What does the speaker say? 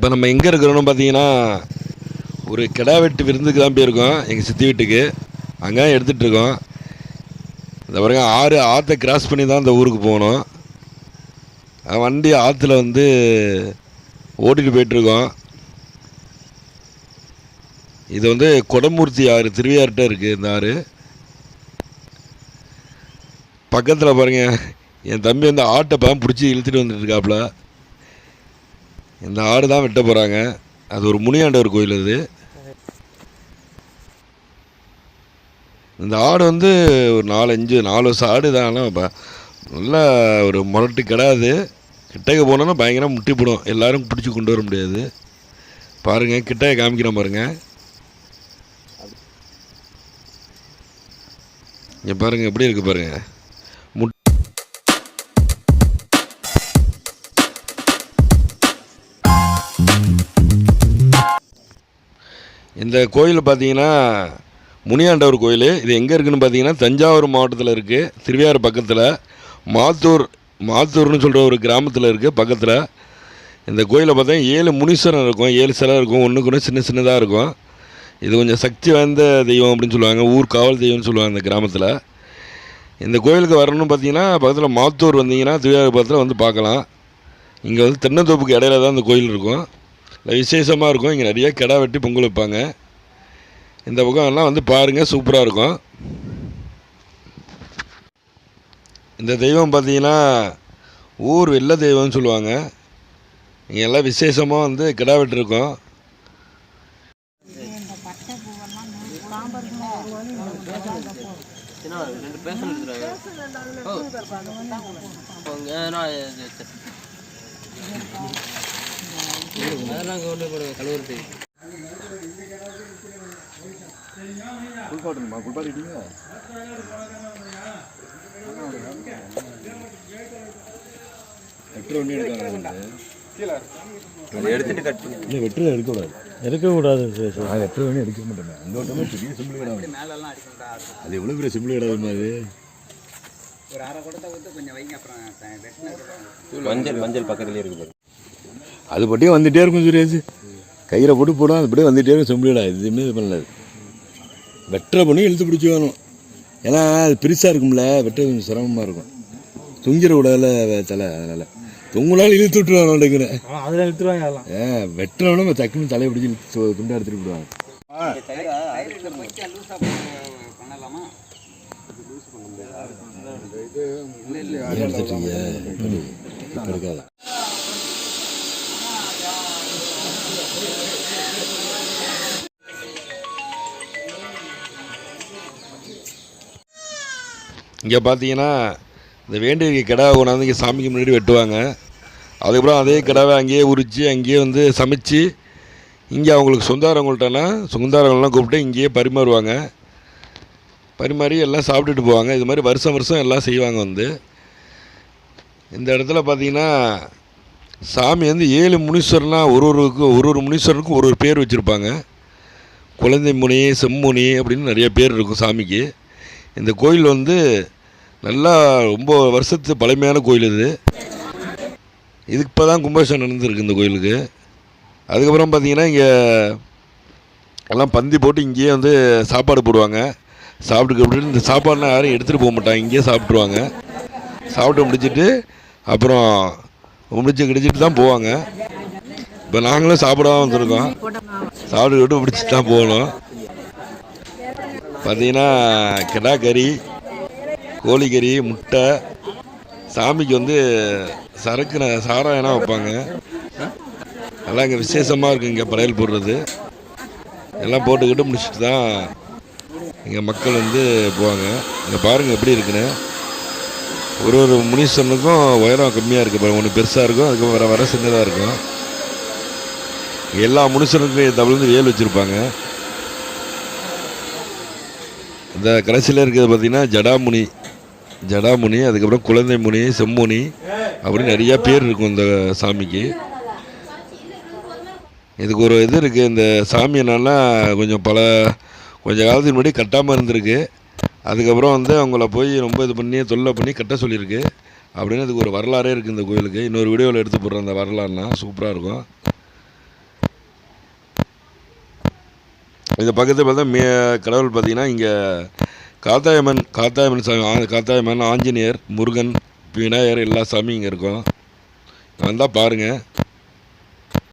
இப்போ நம்ம எங்கே இருக்கிறோன்னு பார்த்தீங்கன்னா ஒரு கெடா வெட்டு விருந்துக்கு தான் போயிருக்கோம் எங்கள் சித்தி வீட்டுக்கு. அங்கே எடுத்துகிட்ருக்கோம். இந்த பாருங்க ஆற்றை கிராஸ் பண்ணி தான் இந்த ஊருக்கு போகணும். வண்டி ஆற்றுல வந்து ஓட்டிகிட்டு போயிட்டுருக்கோம். இது வந்து கொடமூர்த்தி ஆறு திருவையாறுகிட்ட இருக்குது. இந்த ஆறு பக்கத்தில் பாருங்கள் என் தம்பி வந்து ஆட்டை பிடிச்சி இழுத்துட்டு வந்துட்டுருக்காப்புல. இந்த ஆறு தான் வெட்ட போகிறாங்க. அது ஒரு முனியாண்டவர் கோயில். அது இந்த ஆடு வந்து ஒரு 4 வருஷம் ஆடு தான். ஆனால் நல்லா ஒரு முரட்டு கிடாது. கிட்டக்க போனோன்னா பயங்கரமாக முட்டி போடும். எல்லோரும் பிடிச்சி கொண்டு வர முடியாது. பாருங்கள் கிட்டக்க காமிக்கிறேன் பாருங்கள். இங்கே பாருங்கள் எப்படி இருக்குது பாருங்கள். இந்த கோயில் பார்த்தீங்கன்னா முனியாண்டவர் கோயில். இது எங்கே இருக்குதுன்னு பார்த்தீங்கன்னா தஞ்சாவூர் மாவட்டத்தில் இருக்குது. திருவையாறு பக்கத்தில் மாத்தூர்னு சொல்கிற ஒரு கிராமத்தில் இருக்குது பக்கத்தில். இந்த கோயிலை பார்த்தா 7 முனீஸ்வரன் இருக்கும். 7 சிலை இருக்கும். ஒன்றுக்கு ஒன்று சின்னதாக இருக்கும். இது கொஞ்சம் சக்தி வாய்ந்த தெய்வம் அப்படின்னு சொல்லுவாங்க. ஊர் காவல் தெய்வம்னு சொல்லுவாங்க இந்த கிராமத்தில். இந்த கோயிலுக்கு வரணும்னு பார்த்தீங்கன்னா பக்கத்தில் மாத்தூர் வந்தீங்கன்னா திருவையாறு பக்கத்தில் வந்து பார்க்கலாம். இங்கே வந்து தென்னந்தோப்புக்கு இடையில தான் இந்த கோயில் இருக்கும். விசேஷமாக இருக்கும். இங்கே நிறைய கெடா வெட்டி பொங்கல் வைப்பாங்க. இந்த பக்கம் எல்லாம் வந்து பாருங்கள், சூப்பராக இருக்கும். இந்த தெய்வம் பார்த்தீங்கன்னா ஊர் வெள்ள தெய்வம்னு சொல்லுவாங்க. இங்கே எல்லாம் விசேஷமாக வந்து கெடா வெட்டிருக்கோம். எடுக்கக்கூடாது. எடுக்க மாட்டேன். அந்த பெரிய சிம்பிள் கடை. அது எவ்வளோ பெரிய சிம்பிள் கடை அது. ஒரு அரை குடத்தை வந்து கொஞ்சம் வைங்க. அப்புறம் மஞ்சள் பக்கத்துலேயே இருக்குது. அது பட்டியும் வந்துகிட்டே இருக்கும் சுரேஷ். கையில் போட்டு போடும். அது பட்டியே வந்துகிட்டே இருக்கும் சிம்பிள் கடை. எதுவுமே இது பண்ணல. வெட்டுற பண்ணி இழுத்து பிடிச்சி வேணும். ஏன்னா அது பெருசாக இருக்கும்ல. வெட்ட கொஞ்சம் சிரமமாக இருக்கும். துங்கிற விடால தலை. அதனால் தொங்கலால் இழுத்து விட்டுருவாங்க. அதில் இழுத்துருவாங்க. வெட்டுறவனும் டக்குன்னு தலையை பிடிச்சி துண்டா எடுத்துட்டு விடுவாங்க. எடுக்காத. இங்கே பார்த்தீங்கன்னா இந்த வேண்டிய கிடாவை கொண்டாந்து இங்கே சாமிக்கு முன்னாடி வெட்டுவாங்க. அதுக்கப்புறம் அதே கிடாவை அங்கேயே உரித்து அங்கேயே வந்து சமைச்சு இங்கே அவங்களுக்கு சொந்தாரங்கள்லாம் கூப்பிட்டு இங்கேயே பரிமாறுவாங்க. பரிமாறி எல்லாம் சாப்பிட்டுட்டு போவாங்க. இது மாதிரி வருஷம் எல்லாம் செய்வாங்க. வந்து இந்த இடத்துல பார்த்தீங்கன்னா சாமி வந்து 7 முனீஸ்வரன்லாம் ஒரு முனீஸ்வரனுக்கும் ஒரு பேர் வச்சுருப்பாங்க. குழந்தை முனி, செம்முனி அப்படின்னு நிறைய பேர் இருக்கும் சாமிக்கு. இந்த கோயில் வந்து நல்லா ரொம்ப வருஷத்து பழமையான கோயில். இதுக்கு இப்போ தான் கும்பாபிஷேகம் நடந்துருக்கு இந்த கோயிலுக்கு. அதுக்கப்புறம் பார்த்திங்கன்னா இங்கே எல்லாம் பந்தி போட்டு இங்கேயே வந்து சாப்பாடு போடுவாங்க. சாப்பிட்டு இந்த சாப்பாடுலாம் யாரும் எடுத்துகிட்டு போக மாட்டாங்க. இங்கேயே சாப்பிட்ருவாங்க. சாப்பிட்டு முடிச்சுட்டு அப்புறம் கிடிச்சிட்டு தான் போவாங்க. இப்போ நாங்களும் சாப்பிடாம வந்துருக்கோம். சாப்பிட்டு பிடிச்சிட்டு தான் போகணும். பார்த்தீங்கன்னா கெடா கறி, கோழிக்கறி, முட்டை. சாமிக்கு வந்து சாராயம்லாம் வைப்பாங்க. எல்லாம் இங்கே விசேஷமாக இருக்குது. இங்கே படையல் போடுறது எல்லாம் போட்டுக்கிட்டு முடிச்சுட்டு தான் இங்கே மக்கள் வந்து போவாங்க. இங்கே பாருங்கள் எப்படி இருக்குன்னு. ஒரு முனீஸ்வரனுக்கும் உயரம் கம்மியாக இருக்குது பாருங்கள். ஒன்று பெருசாக இருக்கும், அதுக்கு வர சின்னதாக இருக்கும். எல்லா முனீஸ்வரனுக்கும் தமிழ்ந்து வேல் வச்சுருப்பாங்க. இந்த கடைசியில் இருக்கிறது பார்த்திங்கன்னா ஜடாமுனி, அதுக்கப்புறம் குழந்தை முனி, செம்முனி அப்படின்னு நிறையா பேர் இருக்கும் இந்த சாமிக்கு. இதுக்கு ஒரு இது இருக்குது. இந்த சாமி என்னன்னா கொஞ்சம் காலத்துக்கு முன்னாடி கட்டாமல் இருந்திருக்கு. அதுக்கப்புறம் வந்து அவங்கள போய் ரொம்ப இது பண்ணி தொல்லை பண்ணி கட்ட சொல்லியிருக்கு அப்படின்னு அதுக்கு ஒரு வரலாறே இருக்குது இந்த கோயிலுக்கு. இன்னொரு வீடியோவில் எடுத்து போடுற அந்த வரலாறுலாம் சூப்பராக இருக்கும். இந்த பக்கத்தில் பார்த்தா கடவுள் பார்த்தீங்கன்னா இங்கே காத்தாயம்மன் சாமி, காத்தாயம்மன், ஆஞ்சநேயர், முருகன், விநாயகர் எல்லா சாமியும் இங்கே இருக்கும். வந்தால் பாருங்கள்.